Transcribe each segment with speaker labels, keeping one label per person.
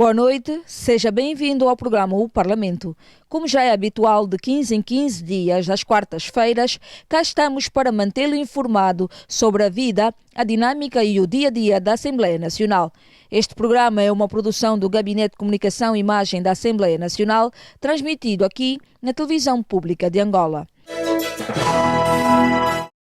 Speaker 1: Boa noite, seja bem-vindo ao programa O Parlamento. Como já é habitual, de 15 em 15 dias, às quartas-feiras, cá estamos para mantê-lo informado sobre a vida, a dinâmica e o dia-a-dia da Assembleia Nacional. Este programa é uma produção do Gabinete de Comunicação e Imagem da Assembleia Nacional, transmitido aqui na Televisão Pública de Angola.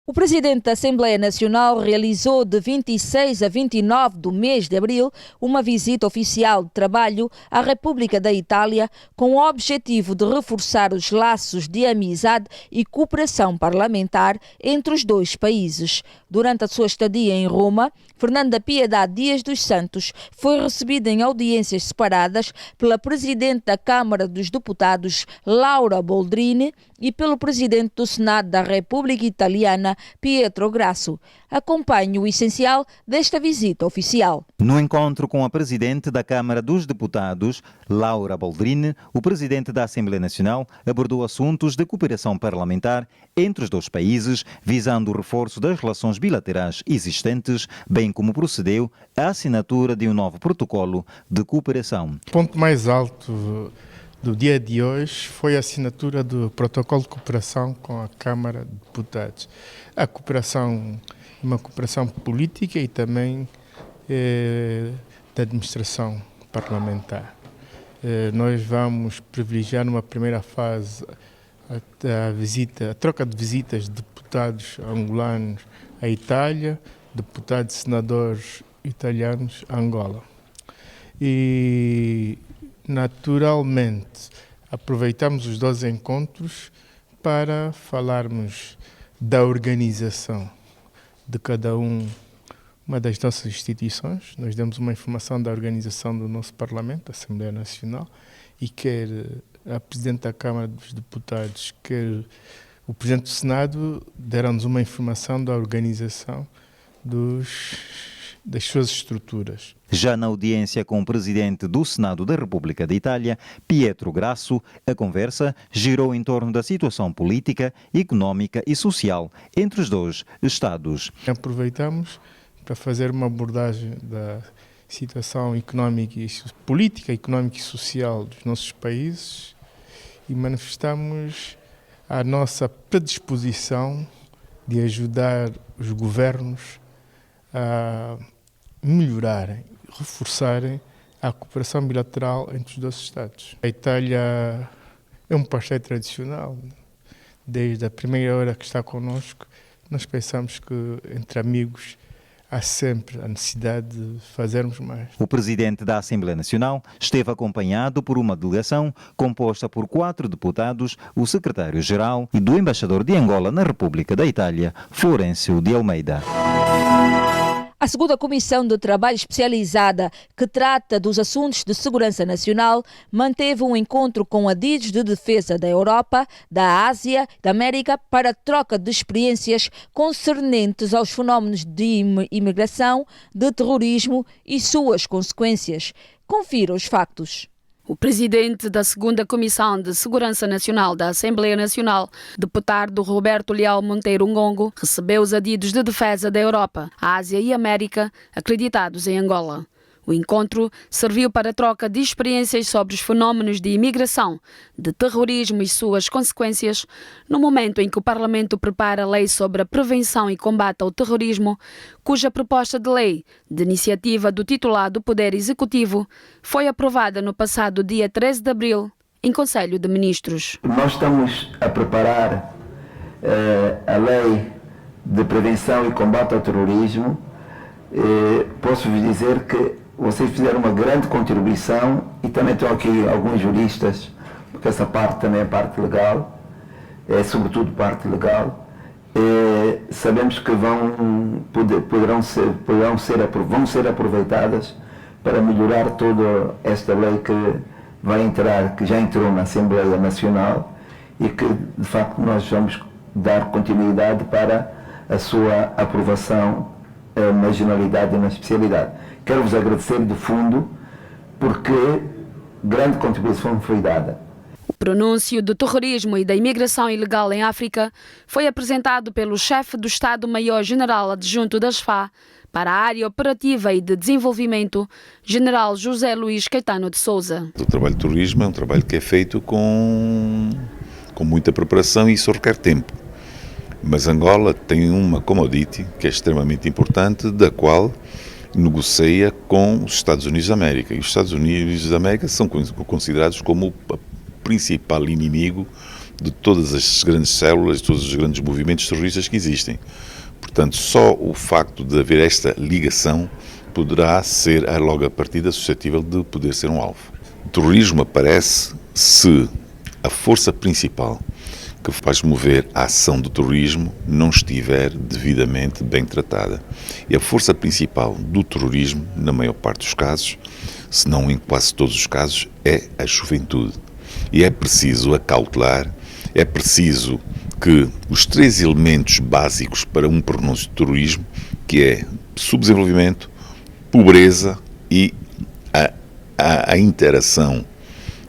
Speaker 1: O Presidente da Assembleia Nacional realizou de 26 a 29 do mês de abril uma visita oficial de trabalho à República da Itália com o objetivo de reforçar os laços de amizade e cooperação parlamentar entre os dois países. Durante a sua estadia em Roma, Fernanda Piedade Dias dos Santos foi recebida em audiências separadas pela Presidente da Câmara dos Deputados, Laura Boldrini, e pelo Presidente do Senado da República Italiana, Pietro Grasso. Acompanhe o essencial desta visita oficial.
Speaker 2: No encontro com a Presidente da Câmara dos Deputados, Laura Boldrini, o Presidente da Assembleia Nacional abordou assuntos de cooperação parlamentar entre os dois países, visando o reforço das relações bilaterais existentes, bem como procedeu à assinatura de um novo protocolo de cooperação.
Speaker 3: O ponto mais alto do dia de hoje foi a assinatura do protocolo de cooperação com a Câmara de Deputados. A cooperação, uma cooperação política e também da administração parlamentar. Nós vamos privilegiar numa primeira fase a troca de visitas de deputados angolanos à Itália, deputados e senadores italianos a Angola. E naturalmente, aproveitamos os 12 encontros para falarmos da organização de cada uma das nossas instituições. Nós demos uma informação da organização do nosso Parlamento, a Assembleia Nacional, e quer a Presidente da Câmara dos Deputados, quer o Presidente do Senado deram-nos uma informação da organização das suas estruturas.
Speaker 2: Já na audiência com o Presidente do Senado da República da Itália, Pietro Grasso, a conversa girou em torno da situação política, económica e social entre os dois Estados.
Speaker 3: Aproveitamos para fazer uma abordagem da situação política, económica e social dos nossos países e manifestamos a nossa predisposição de ajudar os governos a melhorarem, reforçarem a cooperação bilateral entre os dois Estados. A Itália é um parceiro tradicional. Desde a primeira hora que está connosco, nós pensamos que entre amigos há sempre a necessidade de fazermos mais.
Speaker 2: O Presidente da Assembleia Nacional esteve acompanhado por uma delegação composta por 4 deputados, o Secretário-Geral e do Embaixador de Angola na República da Itália, Florencio de Almeida.
Speaker 1: A segunda Comissão de Trabalho Especializada, que trata dos assuntos de segurança nacional, manteve um encontro com adidos de defesa da Europa, da Ásia e da América para troca de experiências concernentes aos fenómenos de imigração, de terrorismo e suas consequências. Confira os factos.
Speaker 4: O presidente da segunda Comissão de Segurança Nacional da Assembleia Nacional, deputado Roberto Leal Monteiro Ngongo, recebeu os adidos de defesa da Europa, Ásia e América, acreditados em Angola. O encontro serviu para a troca de experiências sobre os fenómenos de imigração, de terrorismo e suas consequências, no momento em que o Parlamento prepara a lei sobre a prevenção e combate ao terrorismo, cuja proposta de lei, de iniciativa do titular do Poder Executivo, foi aprovada no passado dia 13 de abril, em Conselho de Ministros.
Speaker 5: Nós estamos a preparar a lei de prevenção e combate ao terrorismo. Posso vos dizer que vocês fizeram uma grande contribuição e também estão aqui alguns juristas, porque essa parte também é parte legal, é sobretudo parte legal. Sabemos que vão ser aproveitadas para melhorar toda esta lei que já entrou na Assembleia Nacional e que de facto nós vamos dar continuidade para a sua aprovação na generalidade e na especialidade. Quero-vos agradecer de fundo porque grande contribuição foi dada.
Speaker 4: pronúncio do terrorismo e da imigração ilegal em África foi apresentado pelo chefe do Estado-Maior-General Adjunto da SFA para a área operativa e de desenvolvimento, General José Luís Caetano de Souza.
Speaker 6: O trabalho de terrorismo é um trabalho que é feito com muita preparação e isso requer tempo. Mas Angola tem uma commodity que é extremamente importante, da qual negocia com os Estados Unidos da América. E os Estados Unidos da América são considerados como o principal inimigo de todas as grandes células, de todos os grandes movimentos terroristas que existem. Portanto, só o facto de haver esta ligação poderá ser, logo a partida, suscetível de poder ser um alvo. O terrorismo aparece se a força principal que faz mover a ação do terrorismo não estiver devidamente bem tratada. E a força principal do terrorismo, na maior parte dos casos, se não em quase todos os casos, é a juventude. E é preciso acautelar, é preciso que os 3 elementos básicos para um pronúncio de terrorismo, que é subdesenvolvimento, pobreza e a interação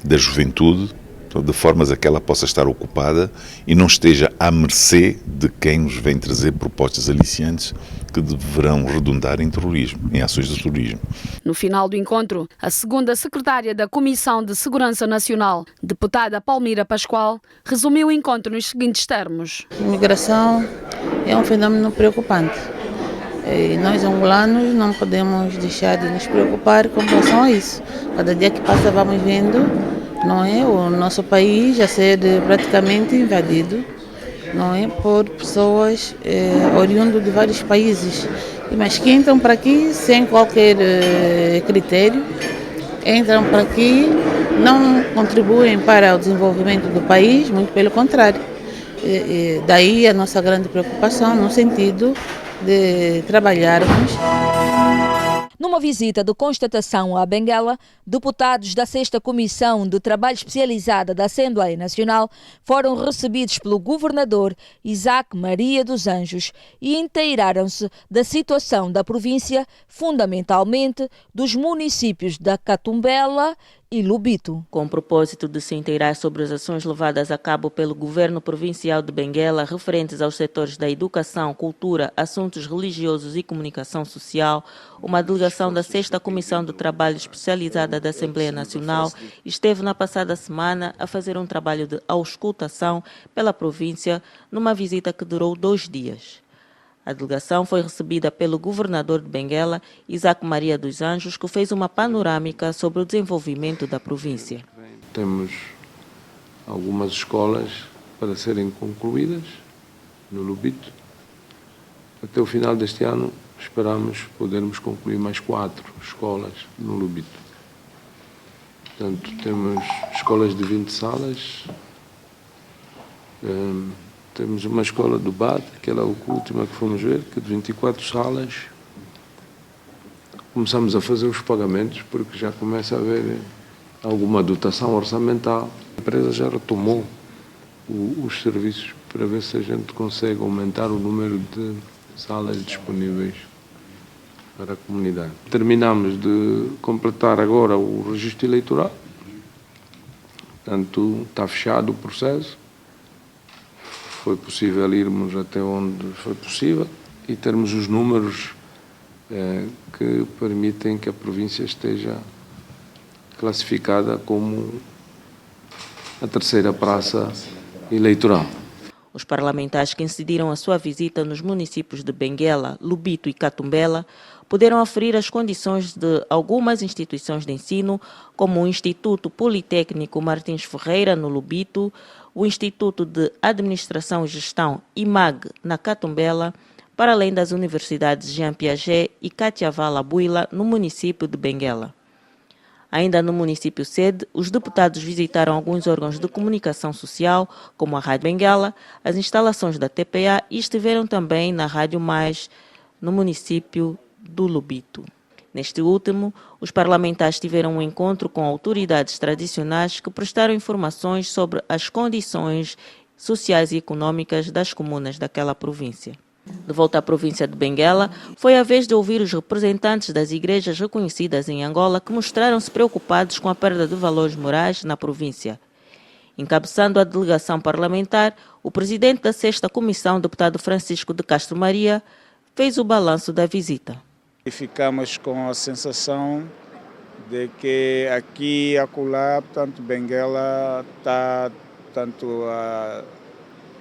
Speaker 6: da juventude, de formas a que ela possa estar ocupada e não esteja à mercê de quem nos vem trazer propostas aliciantes que deverão redundar em terrorismo, em ações de terrorismo.
Speaker 4: No final do encontro, a segunda secretária da Comissão de Segurança Nacional, deputada Palmira Pascoal, resumiu o encontro nos seguintes termos.
Speaker 7: A imigração é um fenómeno preocupante. E nós, angolanos, não podemos deixar de nos preocupar com relação a isso. Cada dia que passa vamos vendo, não é, o nosso país a ser praticamente invadido, não é, por pessoas oriundas de vários países, mas que entram para aqui sem qualquer critério, entram para aqui, não contribuem para o desenvolvimento do país, muito pelo contrário. Daí a nossa grande preocupação no sentido de trabalharmos.
Speaker 1: Numa visita de constatação à Benguela, deputados da 6ª Comissão de Trabalho Especializada da Assembleia Nacional foram recebidos pelo governador Isaac Maria dos Anjos e inteiraram-se da situação da província, fundamentalmente dos municípios da Catumbela e Lubito.
Speaker 8: Com o propósito de se inteirar sobre as ações levadas a cabo pelo governo provincial de Benguela referentes aos setores da educação, cultura, assuntos religiosos e comunicação social, uma delegação da 6ª Comissão de Trabalho Especializada da Assembleia Nacional esteve na passada semana a fazer um trabalho de auscultação pela província numa visita que durou 2 dias. A delegação foi recebida pelo governador de Benguela, Isaac Maria dos Anjos, que fez uma panorâmica sobre o desenvolvimento da província.
Speaker 9: Temos algumas escolas para serem concluídas no Lubito. Até o final deste ano esperamos podermos concluir mais 4 escolas no Lubito. Portanto, temos escolas de 20 salas. Temos uma escola do BAD, aquela última que fomos ver, que é de 24 salas. Começamos a fazer os pagamentos, porque já começa a haver alguma dotação orçamental. A empresa já retomou os serviços para ver se a gente consegue aumentar o número de salas disponíveis para a comunidade. Terminamos de completar agora o registro eleitoral. Portanto, está fechado o processo. Foi possível irmos até onde foi possível e termos os números que permitem que a província esteja classificada como a 3ª praça eleitoral.
Speaker 8: Os parlamentares que incidiram a sua visita nos municípios de Benguela, Lubito e Catumbela puderam aferir as condições de algumas instituições de ensino, como o Instituto Politécnico Martins Ferreira, no Lubito, o Instituto de Administração e Gestão, IMAG, na Catumbela, para além das universidades Jean Piaget e Catiavala Buila, no município de Benguela. Ainda no município sede, os deputados visitaram alguns órgãos de comunicação social, como a Rádio Benguela, as instalações da TPA e estiveram também na Rádio Mais, no município do Lubito. Neste último, os parlamentares tiveram um encontro com autoridades tradicionais que prestaram informações sobre as condições sociais e econômicas das comunas daquela província. De volta à província de Benguela, foi a vez de ouvir os representantes das igrejas reconhecidas em Angola que mostraram-se preocupados com a perda de valores morais na província. Encabeçando a delegação parlamentar, o presidente da 6ª Comissão, deputado Francisco de Castro Maria, fez o balanço da visita.
Speaker 10: E ficamos com a sensação de que aqui e acolá, portanto, Benguela está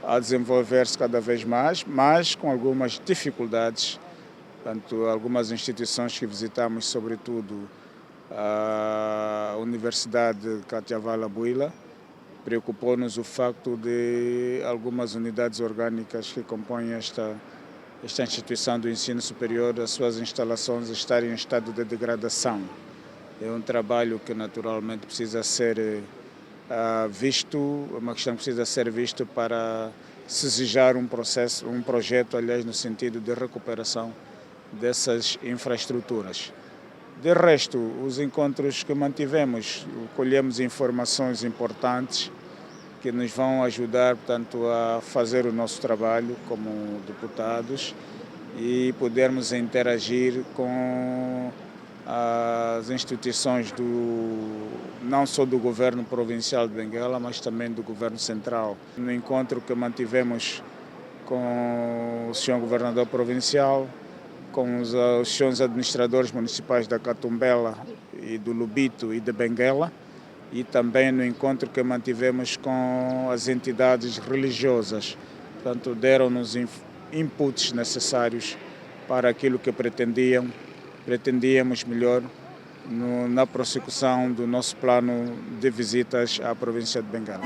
Speaker 10: a desenvolver-se cada vez mais, mas com algumas dificuldades. Portanto, algumas instituições que visitamos, sobretudo a Universidade de Catiavala-Buila, preocupou-nos o facto de algumas unidades orgânicas que compõem esta instituição do ensino superior, as suas instalações estarem em estado de degradação. É um trabalho que naturalmente precisa ser visto, uma questão que precisa ser visto para se exigir um projeto, aliás, no sentido de recuperação dessas infraestruturas. De resto, os encontros que mantivemos, colhemos informações importantes que nos vão ajudar, portanto, a fazer o nosso trabalho como deputados e podermos interagir com as instituições não só do governo provincial de Benguela, mas também do governo central. No encontro que mantivemos com o senhor governador provincial, com os senhores administradores municipais da Catumbela e do Lubito e de Benguela, e também no encontro que mantivemos com as entidades religiosas. Portanto, deram-nos inputs necessários para aquilo que pretendíamos melhor na prossecução do nosso plano de visitas à província de Benguela.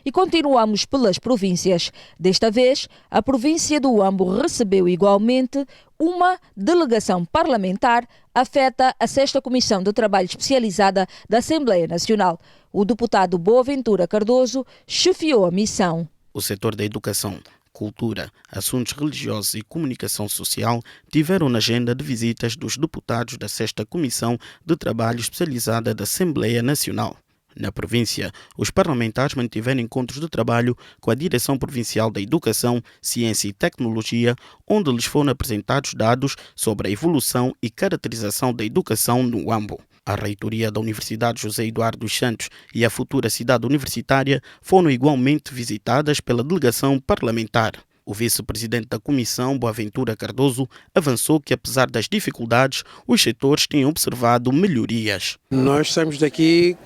Speaker 1: E continuamos pelas províncias. Desta vez, a província do Huambo recebeu igualmente uma delegação parlamentar afeta a 6ª Comissão de Trabalho Especializada da Assembleia Nacional. O deputado Boaventura Cardoso chefiou a missão.
Speaker 11: O setor da educação, cultura, assuntos religiosos e comunicação social tiveram na agenda de visitas dos deputados da 6ª Comissão de Trabalho Especializada da Assembleia Nacional. Na província, os parlamentares mantiveram encontros de trabalho com a Direção Provincial da Educação, Ciência e Tecnologia, onde lhes foram apresentados dados sobre a evolução e caracterização da educação no Huambo. A reitoria da Universidade José Eduardo dos Santos e a futura cidade universitária foram igualmente visitadas pela delegação parlamentar. O vice-presidente da Comissão, Boaventura Cardoso, avançou que, apesar das dificuldades, os setores têm observado melhorias.
Speaker 12: Nós saímos daqui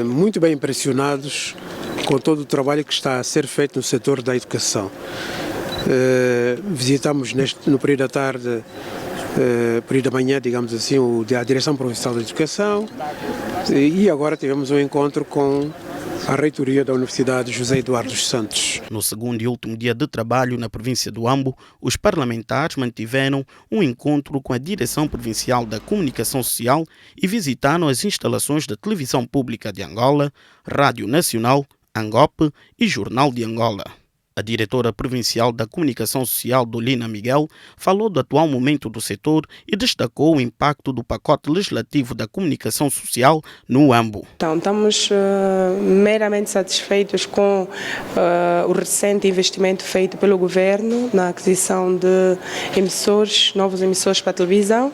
Speaker 12: muito bem impressionados com todo o trabalho que está a ser feito no setor da educação. Visitamos no período da tarde, período da manhã, digamos assim, a Direção Provincial da Educação, e agora tivemos um encontro com a reitoria da Universidade José Eduardo dos Santos.
Speaker 11: No segundo e último dia de trabalho na província do Huambo, os parlamentares mantiveram um encontro com a Direção Provincial da Comunicação Social e visitaram as instalações da Televisão Pública de Angola, Rádio Nacional, Angope e Jornal de Angola. A diretora provincial da Comunicação Social, Dolina Miguel, falou do atual momento do setor e destacou o impacto do pacote legislativo da comunicação social no Huambo.
Speaker 13: Então, estamos meramente satisfeitos com o recente investimento feito pelo governo na aquisição de novos emissores para a televisão.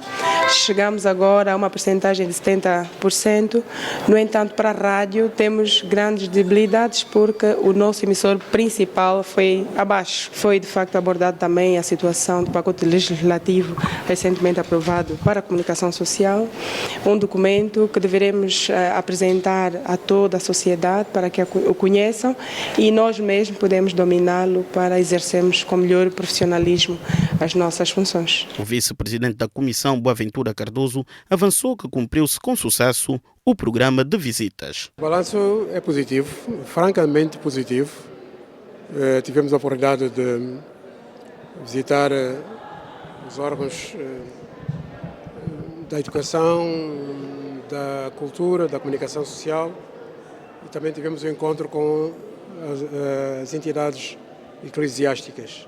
Speaker 13: Chegamos agora a uma percentagem de 70%. No entanto, para a rádio temos grandes debilidades porque o nosso emissor principal foi abaixo. Foi de facto abordado também a situação do pacote legislativo recentemente aprovado para a comunicação social, um documento que deveremos apresentar a toda a sociedade para que o conheçam e nós mesmos podemos dominá-lo para exercermos com melhor profissionalismo as nossas funções.
Speaker 11: O vice-presidente da Comissão, Boaventura Cardoso, avançou que cumpriu-se com sucesso o programa de visitas.
Speaker 12: O balanço é positivo, francamente positivo. Tivemos a oportunidade de visitar os órgãos da educação, da cultura, da comunicação social e também tivemos um encontro com as entidades eclesiásticas.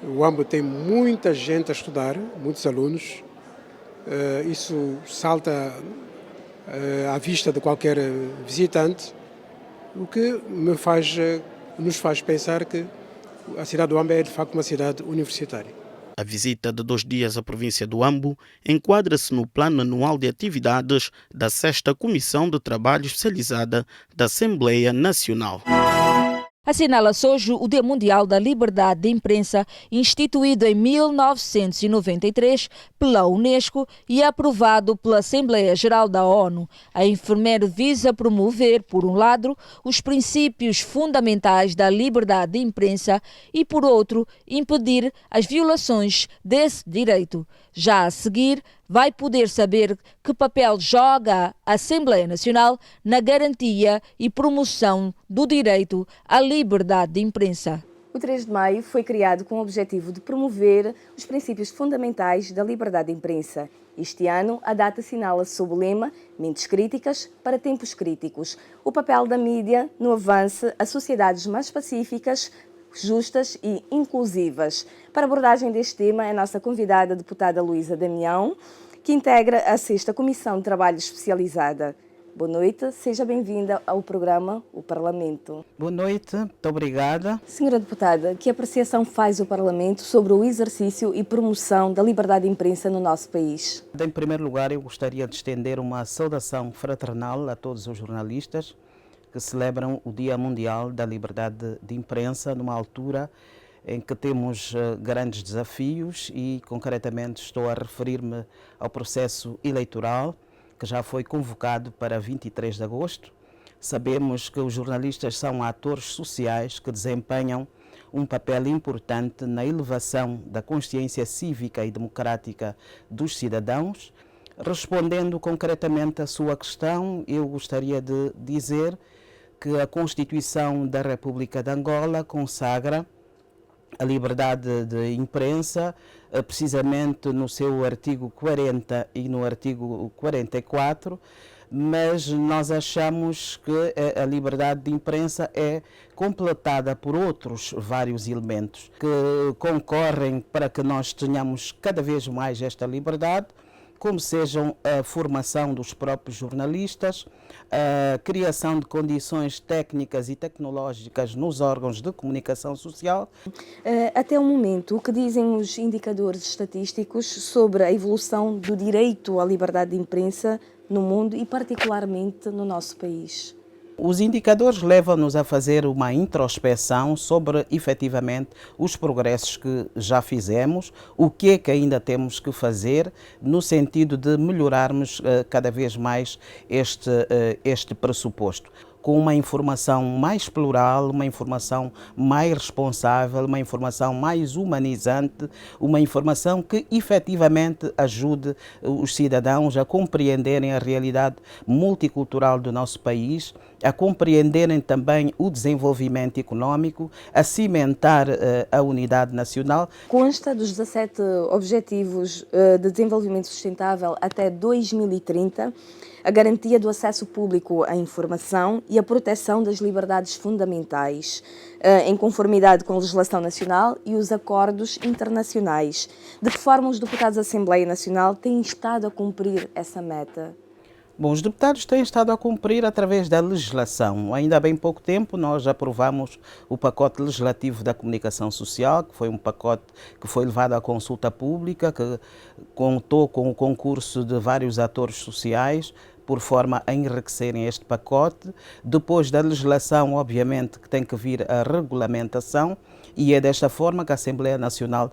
Speaker 12: O Huambo tem muita gente a estudar, muitos alunos. Isso salta à vista de qualquer visitante, o que nos faz pensar que a cidade do Huambo é de facto uma cidade universitária.
Speaker 11: A visita de 2 dias à província do Ambo enquadra-se no plano anual de atividades da 6ª Comissão de Trabalho Especializada da Assembleia Nacional.
Speaker 1: Assinala-se hoje o Dia Mundial da Liberdade de Imprensa, instituído em 1993 pela Unesco e aprovado pela Assembleia Geral da ONU. A efeméride visa promover, por um lado, os princípios fundamentais da liberdade de imprensa e, por outro, impedir as violações desse direito. Já a seguir, vai poder saber que papel joga a Assembleia Nacional na garantia e promoção do direito à liberdade de imprensa.
Speaker 14: O 3 de maio foi criado com o objetivo de promover os princípios fundamentais da liberdade de imprensa. Este ano, a data assinala-se sob o lema Mentes Críticas para Tempos Críticos. O papel da mídia no avanço a sociedades mais pacíficas, justas e inclusivas. Para a abordagem deste tema, é a nossa convidada, a deputada Luísa Damião, que integra a 6ª Comissão de Trabalho Especializada. Boa noite, seja bem-vinda ao programa O Parlamento.
Speaker 15: Boa noite, muito obrigada.
Speaker 14: Senhora deputada, que apreciação faz o Parlamento sobre o exercício e promoção da liberdade de imprensa no nosso país?
Speaker 15: Em primeiro lugar, eu gostaria de estender uma saudação fraternal a todos os jornalistas que celebram o Dia Mundial da Liberdade de Imprensa, numa altura em que temos grandes desafios e, concretamente, estou a referir-me ao processo eleitoral que já foi convocado para 23 de agosto. Sabemos que os jornalistas são atores sociais que desempenham um papel importante na elevação da consciência cívica e democrática dos cidadãos. Respondendo concretamente à sua questão, eu gostaria de dizer que a Constituição da República de Angola consagra a liberdade de imprensa, precisamente no seu artigo 40 e no artigo 44, mas nós achamos que a liberdade de imprensa é completada por outros vários elementos que concorrem para que nós tenhamos cada vez mais esta liberdade, como sejam a formação dos próprios jornalistas, a criação de condições técnicas e tecnológicas nos órgãos de comunicação social.
Speaker 14: Até o momento, o que dizem os indicadores estatísticos sobre a evolução do direito à liberdade de imprensa no mundo e particularmente no nosso país?
Speaker 15: Os indicadores levam-nos a fazer uma introspeção sobre, efetivamente, os progressos que já fizemos, o que é que ainda temos que fazer no sentido de melhorarmos cada vez mais este pressuposto, com uma informação mais plural, uma informação mais responsável, uma informação mais humanizante, uma informação que efetivamente ajude os cidadãos a compreenderem a realidade multicultural do nosso país, a compreenderem também o desenvolvimento econômico, a cimentar a unidade nacional.
Speaker 14: Consta dos 17 Objetivos de Desenvolvimento Sustentável até 2030, a garantia do acesso público à informação e a proteção das liberdades fundamentais, em conformidade com a legislação nacional e os acordos internacionais. De que forma os deputados da Assembleia Nacional têm estado a cumprir essa meta?
Speaker 15: Bom, os deputados têm estado a cumprir através da legislação. Ainda há bem pouco tempo nós aprovamos o pacote legislativo da comunicação social, que foi um pacote que foi levado à consulta pública, que contou com o concurso de vários atores sociais, por forma a enriquecerem este pacote. Depois da legislação, obviamente, que tem que vir a regulamentação, e é desta forma que a Assembleia Nacional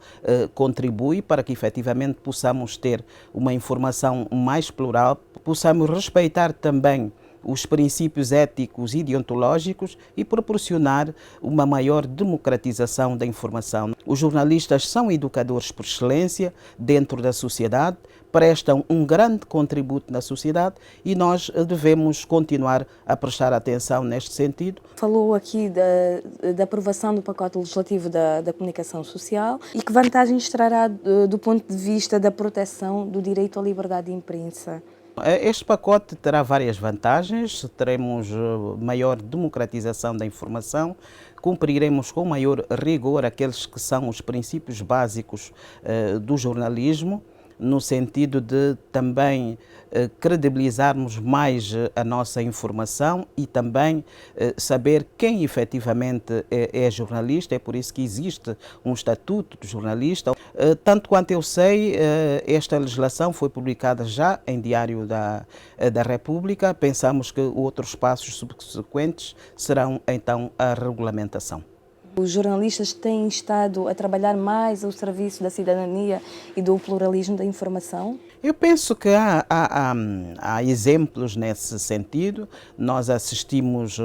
Speaker 15: contribui para que efetivamente possamos ter uma informação mais plural, possamos respeitar também os princípios éticos e deontológicos e proporcionar uma maior democratização da informação. Os jornalistas são educadores por excelência dentro da sociedade, prestam um grande contributo na sociedade e nós devemos continuar a prestar atenção neste sentido.
Speaker 14: Falou aqui da aprovação do pacote legislativo da comunicação social e que vantagens trará do ponto de vista da proteção do direito à liberdade de imprensa?
Speaker 15: Este pacote terá várias vantagens, teremos maior democratização da informação, cumpriremos com maior rigor aqueles que são os princípios básicos do jornalismo, no sentido de também credibilizarmos mais a nossa informação e também saber quem efetivamente é jornalista. É por isso que existe um estatuto de jornalista. Tanto quanto eu sei, esta legislação foi publicada já em Diário da República. Pensamos que outros passos subsequentes serão então a regulamentação.
Speaker 14: Os jornalistas têm estado a trabalhar mais ao serviço da cidadania e do pluralismo da informação?
Speaker 15: Eu penso que há exemplos nesse sentido. Nós assistimos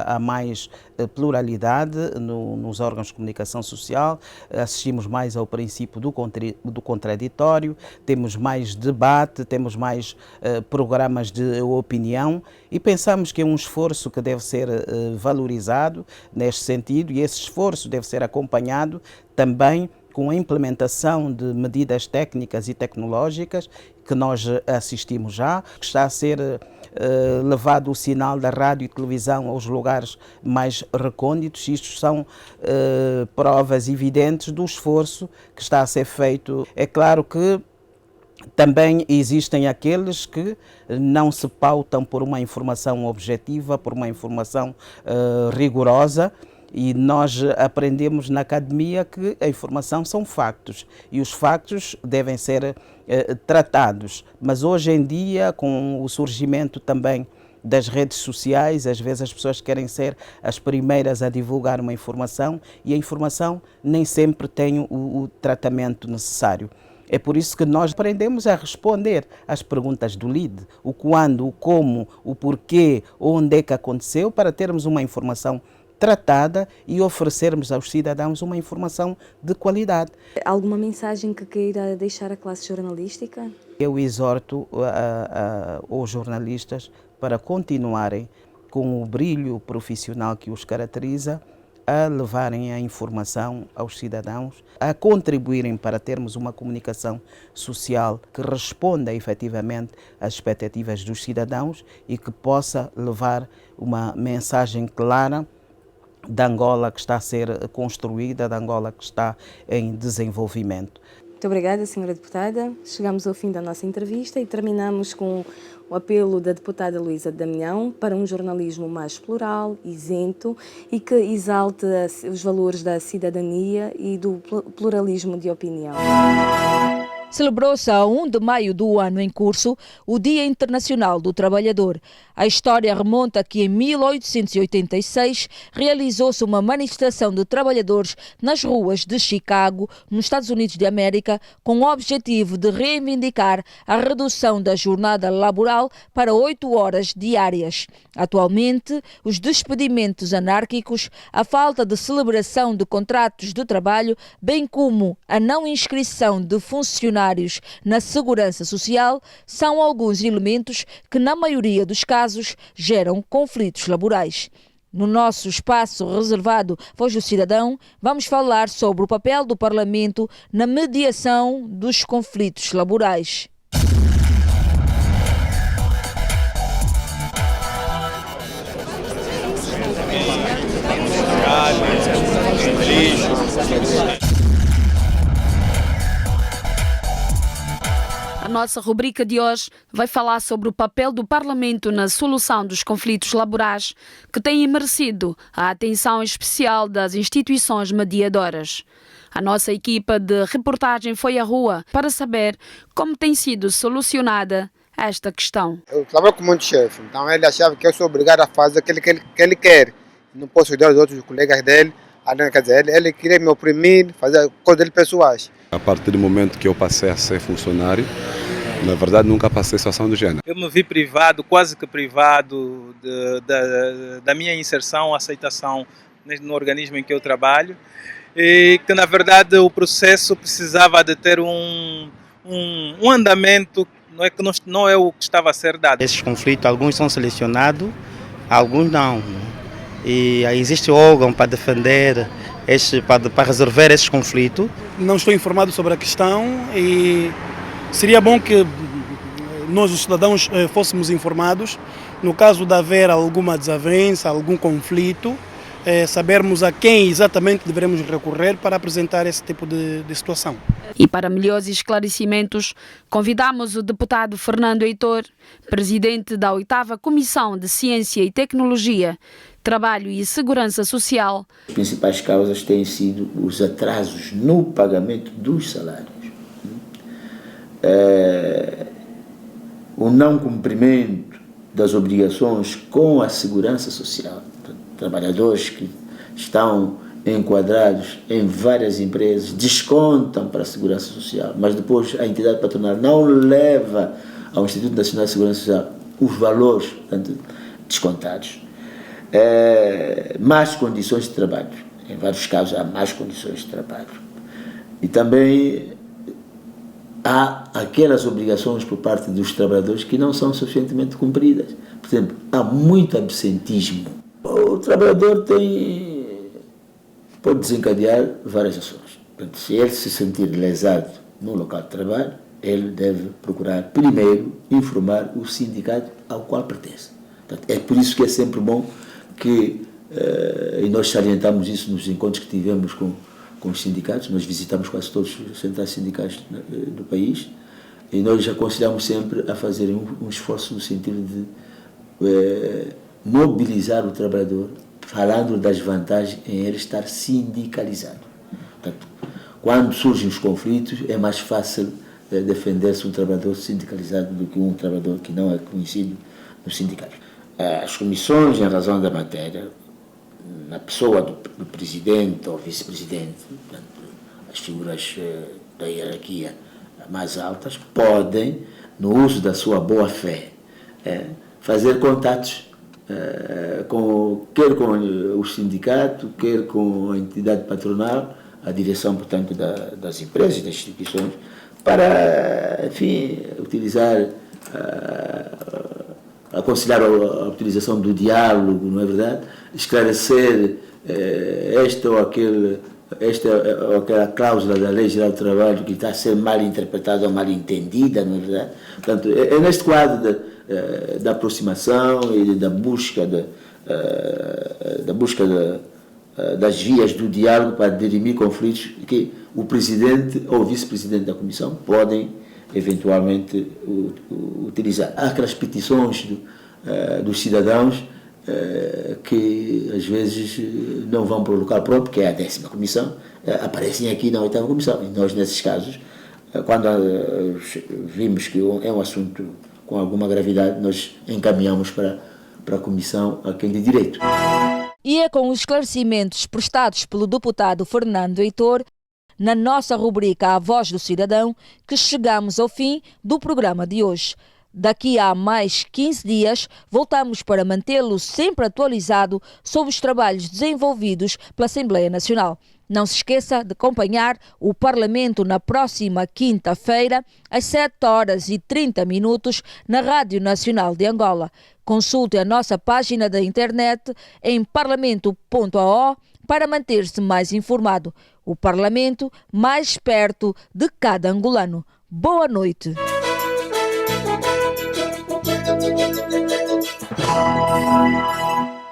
Speaker 15: a mais pluralidade nos órgãos de comunicação social, assistimos mais ao princípio do contraditório, temos mais debate, temos mais programas de opinião e pensamos que é um esforço que deve ser valorizado neste sentido, e esse esforço deve ser acompanhado também com a implementação de medidas técnicas e tecnológicas que nós assistimos já, que está a ser levado o sinal da rádio e televisão aos lugares mais recônditos. Isto são provas evidentes do esforço que está a ser feito. É claro que também existem aqueles que não se pautam por uma informação objetiva, por uma informação rigorosa. E nós aprendemos na academia que a informação são factos e os factos devem ser tratados. Mas hoje em dia, com o surgimento também das redes sociais, às vezes as pessoas querem ser as primeiras a divulgar uma informação e a informação nem sempre tem o tratamento necessário. É por isso que nós aprendemos a responder às perguntas do LIDE, o quando, o como, o porquê, onde é que aconteceu, para termos uma informação tratada e oferecermos aos cidadãos uma informação de qualidade.
Speaker 14: Alguma mensagem que queira deixar à classe jornalística?
Speaker 15: Eu exorto os jornalistas para continuarem com o brilho profissional que os caracteriza, a levarem a informação aos cidadãos, a contribuírem para termos uma comunicação social que responda efetivamente às expectativas dos cidadãos e que possa levar uma mensagem clara da Angola que está a ser construída, da Angola que está em desenvolvimento.
Speaker 14: Muito obrigada, Sra. Deputada. Chegamos ao fim da nossa entrevista e terminamos com o apelo da deputada Luísa Damião para um jornalismo mais plural, isento e que exalte os valores da cidadania e do pluralismo de opinião.
Speaker 1: Celebrou-se a 1 de maio do ano em curso o Dia Internacional do Trabalhador. A história remonta que em 1886 realizou-se uma manifestação de trabalhadores nas ruas de Chicago, nos Estados Unidos de América, com o objetivo de reivindicar a redução da jornada laboral para 8 horas diárias. Atualmente, os despedimentos anárquicos, a falta de celebração de contratos de trabalho, bem como a não inscrição de funcionários na segurança social, são alguns elementos que, na maioria dos casos, geram conflitos laborais. No nosso espaço reservado Voz do Cidadão, vamos falar sobre o papel do Parlamento na mediação dos conflitos laborais.
Speaker 4: A nossa rubrica de hoje vai falar sobre o papel do Parlamento na solução dos conflitos laborais, que tem merecido a atenção especial das instituições mediadoras. A nossa equipa de reportagem foi à rua para saber como tem sido solucionada esta questão.
Speaker 16: Eu trabalho com muito chefe, então ele achava que eu sou obrigado a fazer aquilo que ele quer. Não posso ajudar os outros colegas dele. Quer dizer, ele queria me oprimir, fazer coisas dele pessoais.
Speaker 17: A partir do momento que eu passei a ser funcionário, na verdade nunca passei situação do gênero.
Speaker 18: Eu me vi privado, quase que privado da minha inserção, aceitação no organismo em que eu trabalho, e que na verdade o processo precisava de ter um andamento, não é o que estava a ser dado.
Speaker 19: Esses conflitos, alguns são selecionados, alguns não. E existe órgão para defender, para resolver esses conflitos.
Speaker 20: Não estou informado sobre a questão e seria bom que nós, os cidadãos, fôssemos informados. No caso de haver alguma desavença, algum conflito, sabermos a quem exatamente devemos recorrer para apresentar esse tipo de situação.
Speaker 4: E para melhores esclarecimentos, convidamos o deputado Fernando Heitor, presidente da 8ª Comissão de Ciência e Tecnologia, Trabalho e Segurança Social.
Speaker 5: As principais causas têm sido os atrasos no pagamento dos salários. O não cumprimento das obrigações com a segurança social. Trabalhadores que estão enquadrados em várias empresas descontam para a segurança social, mas depois a entidade patronal não leva ao Instituto Nacional de Segurança Social os valores, portanto, descontados. Más condições de trabalho. Em vários casos há más condições de trabalho. E também há aquelas obrigações por parte dos trabalhadores que não são suficientemente cumpridas. Por exemplo, há muito absentismo. O trabalhador pode desencadear várias ações. Portanto, se ele se sentir lesado no local de trabalho, ele deve procurar primeiro informar o sindicato ao qual pertence. Portanto, é por isso que é sempre bom que, e nós salientamos isso nos encontros que tivemos com os sindicatos, nós visitamos quase todos os centrais sindicais do país, e nós aconselhamos sempre a fazer um esforço no sentido de mobilizar o trabalhador, falando das vantagens em ele estar sindicalizado. Portanto, quando surgem os conflitos, é mais fácil defender-se um trabalhador sindicalizado do que um trabalhador que não é conhecido no sindicato. As comissões, em razão da matéria, na pessoa do presidente ou vice-presidente, as figuras da hierarquia mais altas, podem, no uso da sua boa-fé, fazer contatos quer com o sindicato, quer com a entidade patronal, a direção, portanto, das empresas e das instituições, para, enfim, utilizar, aconselhar a utilização do diálogo, não é verdade? Esclarecer esta ou aquela cláusula da Lei Geral do Trabalho que está a ser mal interpretada ou mal entendida, não é verdade? Portanto, é neste quadro da aproximação e da busca das vias do diálogo para dirimir conflitos que o presidente ou o vice-presidente da comissão podem eventualmente utilizar. Há aquelas petições dos cidadãos que às vezes não vão para o local próprio, que é a 10ª comissão, aparecem aqui na 8ª comissão. E nós, nesses casos, quando vimos que é um assunto com alguma gravidade, nós encaminhamos para a comissão a quem de direito.
Speaker 1: E é com os esclarecimentos prestados pelo deputado Fernando Heitor, na nossa rubrica A Voz do Cidadão, que chegamos ao fim do programa de hoje. Daqui a mais 15 dias, voltamos para mantê-lo sempre atualizado sobre os trabalhos desenvolvidos pela Assembleia Nacional. Não se esqueça de acompanhar o Parlamento na próxima quinta-feira, às 7h30, na Rádio Nacional de Angola. Consulte a nossa página da internet em parlamento.ao para manter-se mais informado. O Parlamento mais perto de cada angolano. Boa noite.